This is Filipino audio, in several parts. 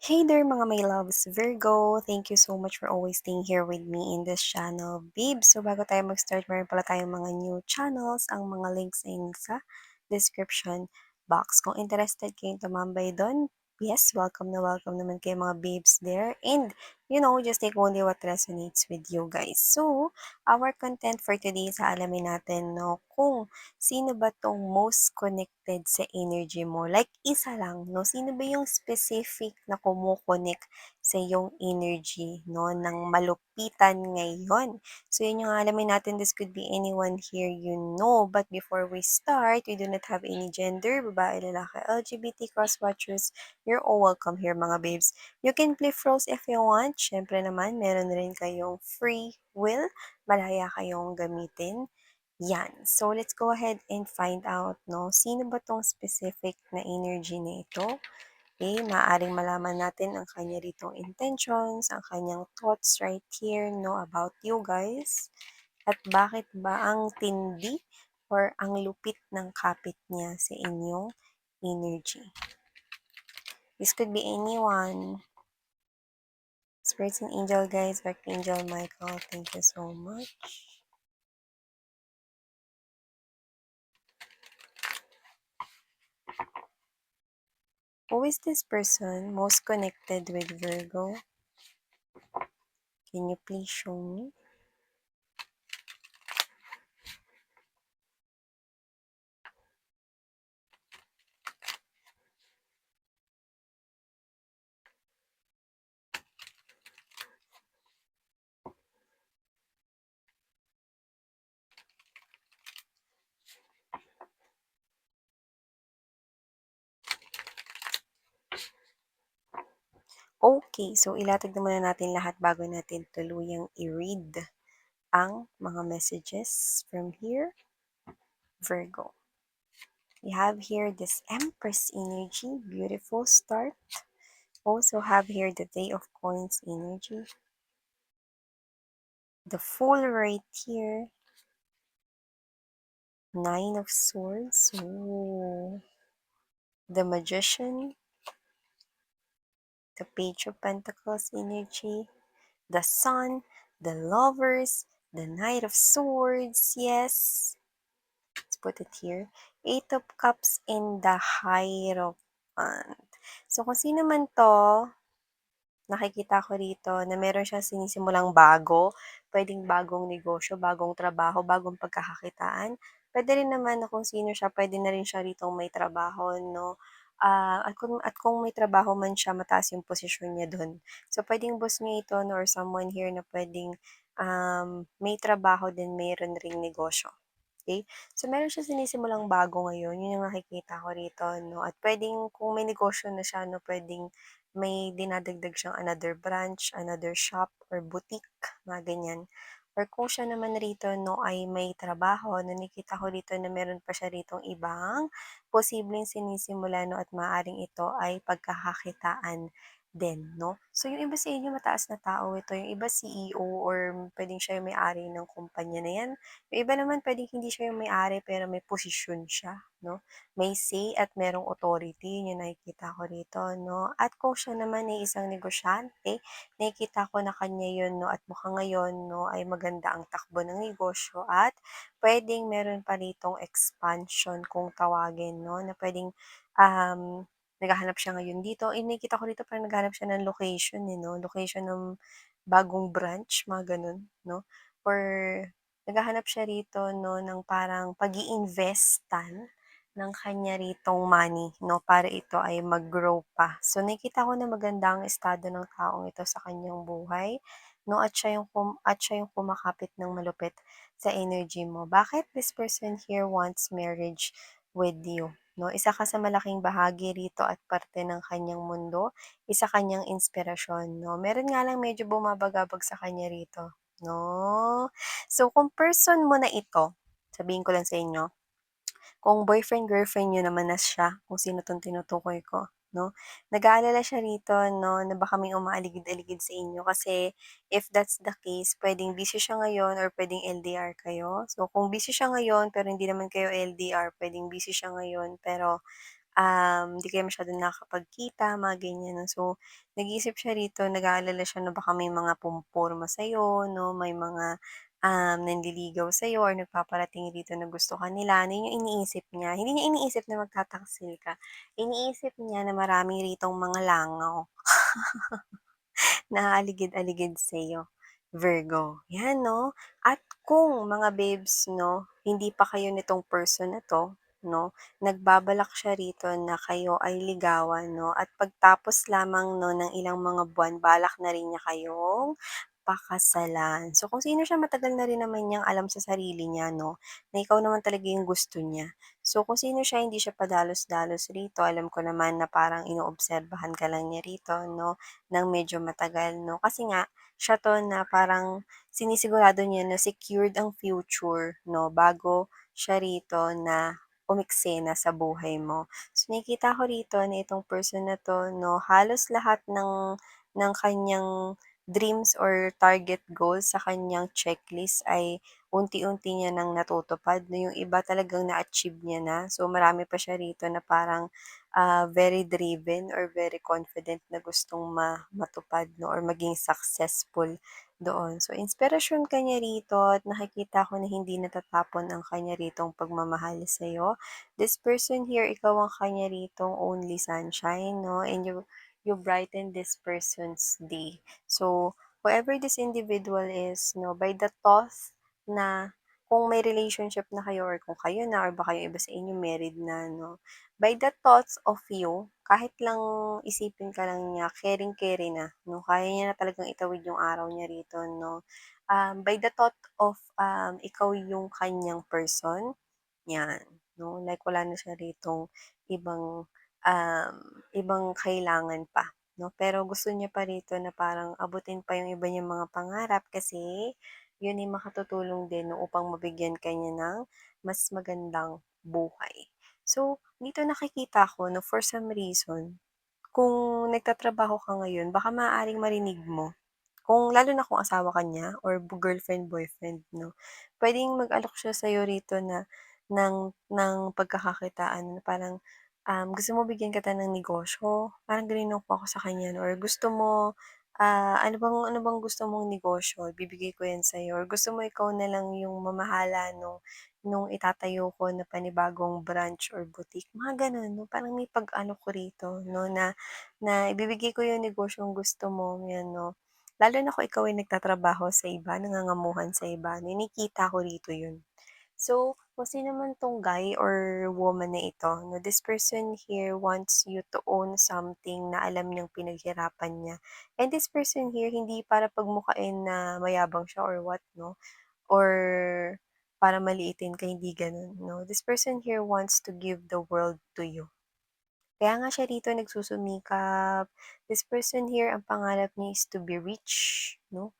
Hey there mga my loves, Virgo! Thank you so much for always staying here with me in this channel, babe. So bago tayo mag-start, meron pala tayong mga new channels. Ang mga links ay sa description box. Kung interested kayong tumambay doon, yes, welcome na welcome naman kayo mga babes there. And, just take only what resonates with you guys. So, our content for today is alamin natin, no, kung sino ba tong most connected sa energy mo? Like, isa lang, no? Sino ba yung specific na kumukonek sa yung energy, no? Ng malupitan ngayon. So, yun yung alamin natin. This could be anyone here you know. But before we start, we do not have any gender, babae, lalaki, LGBT, cross-watchers. You're all welcome here, mga babes. You can play froze if you want. Syempre naman, meron rin kayong free will. Malaya kayong gamitin. Yan. So, let's go ahead and find out, no? Sino ba tong specific na energy na ito? Okay, maaaring malaman natin ang kanya ritong intentions, ang kanyang thoughts right here, no, about you guys. At bakit ba ang tindi or ang lupit ng kapit niya sa inyong energy? This could be anyone. Spirits and angel guys, Archangel Michael, thank you so much. Who is this person most connected with Virgo? Can you please show me? Okay, so ilatag na muna natin lahat bago natin tuluyang i-read ang mga messages from here, Virgo. We have here this Empress energy, beautiful start. Also have here the Day of Coins energy. The Fool right here. Nine of Swords. Ooh. The Magician. The Page of Pentacles energy. The Sun. The Lovers. The Knight of Swords. Yes. Let's put it here. Eight of Cups in the Hierophant. So, kung sino man to, nakikita ko rito na meron siyang sinisimulang bago, pwedeng bagong negosyo, bagong trabaho, bagong pagkakakitaan. Pwede rin naman na kung sino siya, pwede na rin siya rito may trabaho, no? At kung may trabaho man siya, mataas yung posisyon niya doon. So, pwedeng boss niya ito, no, or someone here na pwedeng may trabaho din, mayroon ring negosyo. Okay? So, meron siya sinisimulang bago ngayon. Yun yung nakikita ko rito, no? At pwedeng, kung may negosyo na siya, no, pwedeng may dinadagdag siyang another branch, another shop, or boutique, mga ganyan. Or kung siya naman rito, no, ay may trabaho, no, nakita ko rito na meron pa siya ritong ibang posibleng sinisimula, no, at maaring ito ay pagkakakitaan din, no? So, yung iba sa inyo, mataas na tao ito. Yung iba CEO or pwedeng siya yung may-ari ng kumpanya na yan. Yung iba naman, pwedeng hindi siya yung may-ari pero may posisyon siya, no? May say at merong authority, yun yung nakikita ko rito, no? At kung siya naman ay isang negosyante, nakikita ko na kanya yun, no? At mukhang ngayon, no, ay maganda ang takbo ng negosyo at pwedeng meron pa ritong expansion kung tawagin, no? Na pwedeng naghahanap siya ngayon dito. Nakikita ko rito parang naghahanap siya ng location, no? Location ng bagong branch, mga ganun, no? Or naghahanap siya rito, no, ng parang pag-iinvestan ng kanya ritong money, no, para ito ay mag-grow pa. So, nakikita ko na maganda ang estado ng taong ito sa kanyang buhay, no, at siya yung kumakapit ng malupit sa energy mo. Bakit this person here wants marriage with you? No, isa ka sa malaking bahagi rito at parte ng kanyang mundo, isa kanyang inspirasyon, no. Meron nga lang medyo bumabagabag sa kanya rito, no. So, kung person mo na ito, sabihin ko lang sa inyo, kung boyfriend, girlfriend niyo naman na siya, kung sino 'tong tinutukoy ko, 'no, nag-aalala siya rito, 'no, na baka may umaaligid-aligid sa inyo kasi if that's the case, puwedeng busy siya ngayon or puwedeng LDR kayo. So, kung busy siya ngayon pero hindi naman kayo LDR, puwedeng busy siya ngayon pero Hindi kayo masyadong nakakapagkita, mga ganyan 'no. So, nag-iisip siya rito, nag-aalala siya na baka may mga pumupurma sa'yo 'no, may mga, nanliligaw sa'yo or nagpaparating rito na gusto ka nila, ano yun yung iniisip niya. Hindi niya iniisip na magtataksil ka, iniisip niya na marami ritong mga langaw na aaligid-aligid sa'yo, Virgo, 'yan 'no. At kung mga babes 'no, hindi pa kayo nitong person na 'to 'no, nagbabalak siya rito na kayo ay ligawan 'no at pagtapos lamang 'no ng ilang mga buwan balak na rin niya kayong pakasalan. So, kung sino siya matagal na rin naman niyang alam sa sarili niya 'no, na ikaw naman talaga yung gusto niya. So, kung sino siya hindi siya padalos-dalos rito, alam ko naman na parang inoobserbahan ka lang niya rito 'no, ng medyo matagal 'no. Kasi nga siya 'to na parang sinisigurado niya na secured ang future 'no, bago siya rito na umeksena sa buhay mo. So, nakikita ko rito na itong person na 'to 'no, halos lahat ng kanyang dreams or target goals sa kanyang checklist ay unti-unti niya ng natutupad 'no, yung iba talagang na-achieve niya na. So, marami pa siya rito na parang very driven or very confident na gustong matupad 'no or maging successful doon. So, inspirasyon ka niya rito at nakikita ko na hindi natatapon ang kanya ritong pagmamahal sa'yo. This person here, ikaw ang kanya ritong only sunshine 'no, and you brighten this person's day. So, whoever this individual is 'no, by the thought na kung may relationship na kayo or kung kayo na or baka yung iba sa inyo married na 'no, by the thoughts of you, kahit lang isipin ka lang niya, caring-caring na, 'no? Kaya niya na talagang itawid yung araw niya rito, 'no? By the thought of, ikaw yung kanyang person, 'yan, 'no? Like wala na siya ritong ibang, ibang kailangan pa, 'no? Pero gusto niya pa rito na parang abutin pa yung iba niyang mga pangarap kasi yun ay makatutulong din 'no, upang mabigyan ka niya ng mas magandang buhay. So, dito nakikita ko na for some reason, kung nagtatrabaho ka ngayon baka maaaring marinig mo kung lalo na kung asawa ka niya or girlfriend, boyfriend 'no, puwedeng mag-alok siya sa'yo rito na ng pagkakakitaan na parang, gusto mo bigyan kita ng negosyo, parang gano'n yung ako sa kanya 'no, or gusto mo, ano bang gusto mong negosyo, ibibigay ko 'yan sa'yo, or gusto mo ikaw na lang yung mamahala nung itatayo ko na panibagong branch or boutique, mga gano'n 'no. Parang may pag-alok ko rito 'no na ibibigay ko yung negosyong gusto mo, 'yan 'no. Lalo na kung ikaw ay nagtatrabaho sa iba, nangangamuhan sa iba, nakikita ko rito yun. So, kung sino man 'tong guy or woman na ito 'no, this person here wants you to own something na alam niyang pinaghirapan niya. And this person here, hindi para pagmukhain na mayabang siya or what 'no, or para maliitin ka, hindi gano'n 'no. This person here wants to give the world to you. Kaya nga siya rito nagsusumikap. This person here, ang pangarap niya is to be rich, 'no?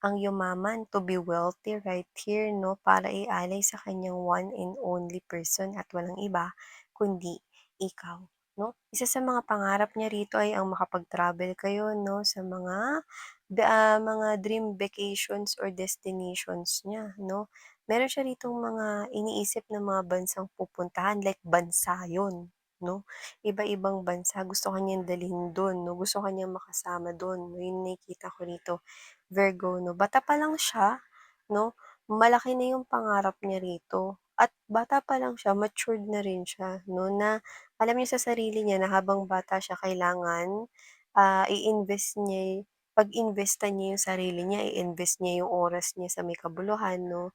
Ang yumaman, to be wealthy right here, 'no? Para ialay sa kanyang one and only person at walang iba kundi ikaw, 'no? Isa sa mga pangarap niya rito ay ang makapag-travel kayo, 'no? Sa mga dream vacations or destinations niya, 'no? Meron siya ritong mga iniisip na mga bansang pupuntahan, like bansa yun, 'no? Iba-ibang bansa gusto ka niyang dalhin dun 'no, gusto ka niyang makasama dun 'no, yun nakikita ko rito, Virgo 'no. Bata pa lang siya 'no, malaki na yung pangarap niya rito at bata pa lang siya matured na rin siya 'no, na alam niya sa sarili niya na habang bata siya kailangan, i-invest niya pag-invest-an niya yung sarili niya, i-invest niya yung oras niya sa may kabuluhan 'no.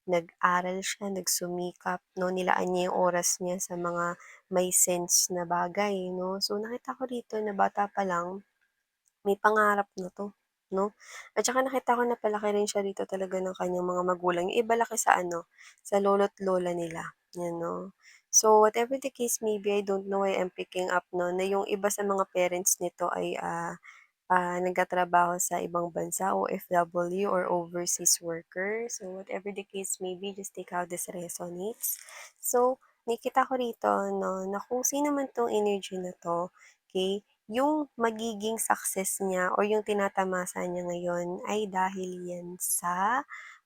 Nag-aral siya, nagsumikap 'no, nilaan niya yung oras niya sa mga may sense na bagay 'no. So, nakita ko rito na bata pa lang, may pangarap na 'to 'no. At saka nakita ko na palaki rin siya rito talaga ng kanyang mga magulang. Yung iba laki sa ano, sa lolo't lola nila, 'yan 'no. So, whatever the case may be, I don't know why I'm picking up 'no, na yung iba sa mga parents nito ay, nagtatrabaho sa ibang bansa, OFW or overseas worker. So, whatever the case may be, just take how this resonates. So, nakikita ko rito 'no, na kung sino man 'tong energy na 'to, okay, yung magiging success niya or yung tinatamasa niya ngayon ay dahil yan sa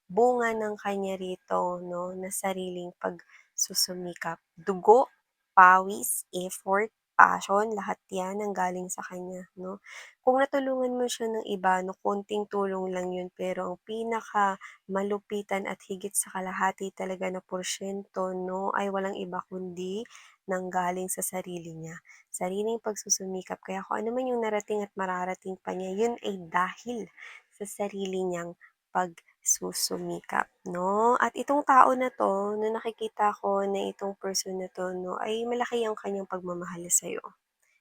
bunga ng kanya rito 'no, na sariling pagsusumikap. Dugo pawis, effort, passion, lahat 'yan nanggaling sa kanya 'no. Kung natulungan mo siya ng iba 'no, konting tulong lang 'yun pero ang pinakamalupitan at higit sa kalahati talaga na porsiyento 'no, ay walang iba kundi nanggaling sa sarili niya, sariling pagsusumikap. Kaya kung ano man yung narating at mararating pa niya, 'yun ay dahil sa sarili niyang pagsusumikap 'no. At itong tao na 'to, nung nakikita ko na itong person na 'to 'no, ay malaki ang kanyang pagmamahal sa'yo.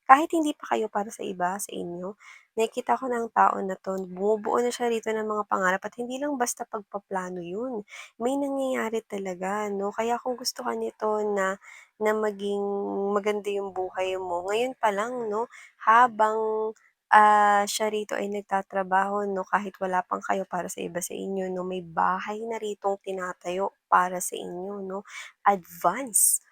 Kahit hindi pa kayo para sa iba, sa inyo, nakikita ko na ang tao na 'to, bumubuo na siya rito ng mga pangarap at hindi lang basta pagpaplano 'yun, may nangyayari talaga 'no. Kaya kung gusto ka nito na maging maganda yung buhay mo, ngayon pa lang 'no, habang, siya rito ay nagtatrabaho 'no, kahit wala pang kayo para sa iba sa inyo 'no, may bahay na ritong tinatayo para sa inyo 'no, advance.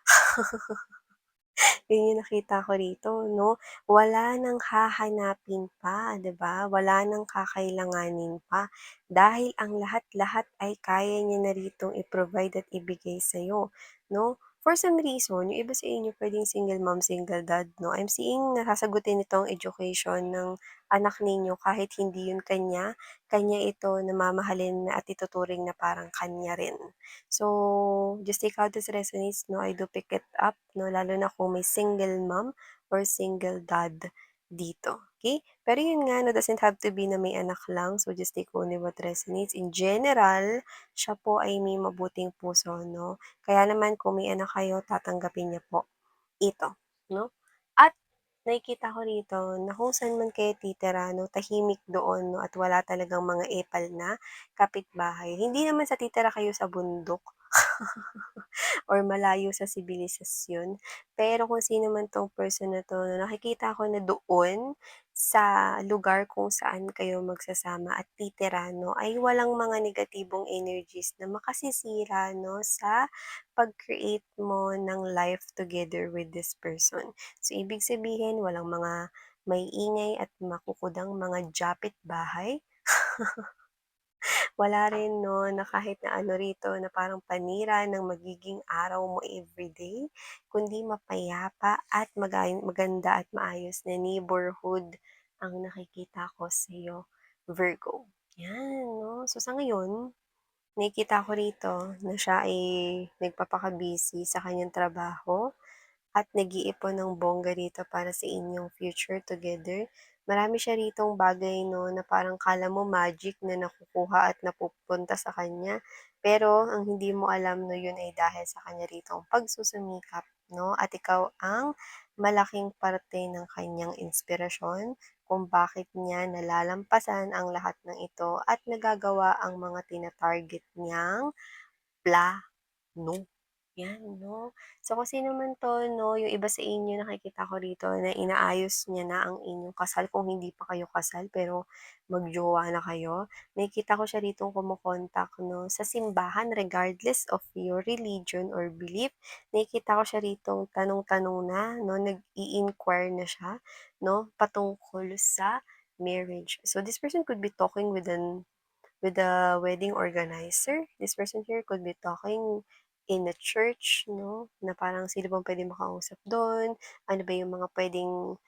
Yun yung nakita ko rito 'no, wala nang hahanapin pa, 'di ba? Wala nang kakailanganin pa, dahil ang lahat-lahat ay kaya niya na ritong i-provide at ibigay sa'yo 'no. For some reason, yung iba sa inyo puwedeng single mom, single dad 'no, I'm seeing na sasagutin nito ang education ng anak ninyo kahit hindi yun kanya, kanya ito na mamahalin at ituturing na parang kanya rin. So, just take how this resonates 'no, I do pick it up 'no, lalo na kung may single mom or single dad dito, okay. Pero yun nga 'no, doesn't have to be na may anak lang, so just take only what resonates. In general, siya po ay may mabuting puso 'no, kaya naman kung may anak kayo tatanggapin niya po ito 'no. At nakikita ko rito na kung saan man kayo titira 'no, tahimik doon 'no, at wala talagang mga epal na kapitbahay. Hindi naman sa titira kayo sa bundok or malayo sa sibilisasyon. Pero kung sino man 'tong person na 'to, nakikita ko na doon sa lugar kung saan kayo magsasama at titira 'no, ay walang mga negatibong energies na makasisira 'no, sa pag-create mo ng life together with this person. So, ibig sabihin walang mga maiingay at makukudang mga japit bahay. Wala rin 'no, na kahit na ano rito na parang panira ng magiging araw mo everyday, kundi mapayapa at maganda at maayos na neighborhood ang nakikita ko sa'yo, Virgo. 'Yan 'no. So, sa ngayon, nakikita ko rito na siya ay nagpapaka-busy sa kanyang trabaho at nag-iipon ng bongga rito para sa inyong future together. Marami siya ritong bagay 'no, na parang akala mo magic na nakukuha at napupunta sa kanya. Pero ang hindi mo alam 'no, yun ay dahil sa kanya ritong pagsusumikap 'no, at ikaw ang malaking parte ng kanyang inspirasyon kung bakit niya nalalampasan ang lahat ng ito at nagagawa ang mga tina-target niyang plano. 'Yan 'no. So, kung sino man 'to 'no, yung iba sa inyo nakikita ko rito na inaayos niya na ang inyong kasal kung hindi pa kayo kasal pero mag-jowa na kayo. Nakikita ko siya ritong kumo-contact 'no, sa simbahan regardless of your religion or belief. Nakikita ko siya ritong tanong-tanong na 'no, nag-i-inquire na siya 'no, patungkol sa marriage. So, this person could be talking with the wedding organizer. This person here could be talking in a church, no? Na parang sino bang pwede makausap doon? Ano ba yung mga pwedeng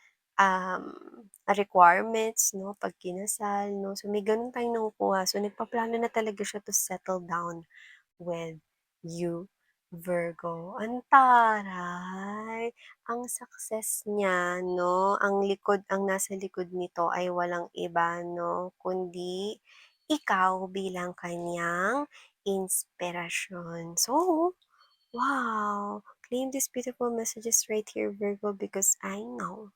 requirements, no? Pag kinasal, no? So, may ganun tayong nakukuha. So, nagpaplano na talaga siya to settle down with you, Virgo. Ang taray! Ang success niya, no? Ang nasa likod nito ay walang iba, no? Kundi ikaw bilang kanyang inspirasyon. So, wow! Claim these beautiful messages right here, Virgo, because I know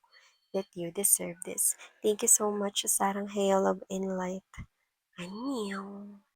that you deserve this. Thank you so much, Sarang Hale of In Light. Annyeong!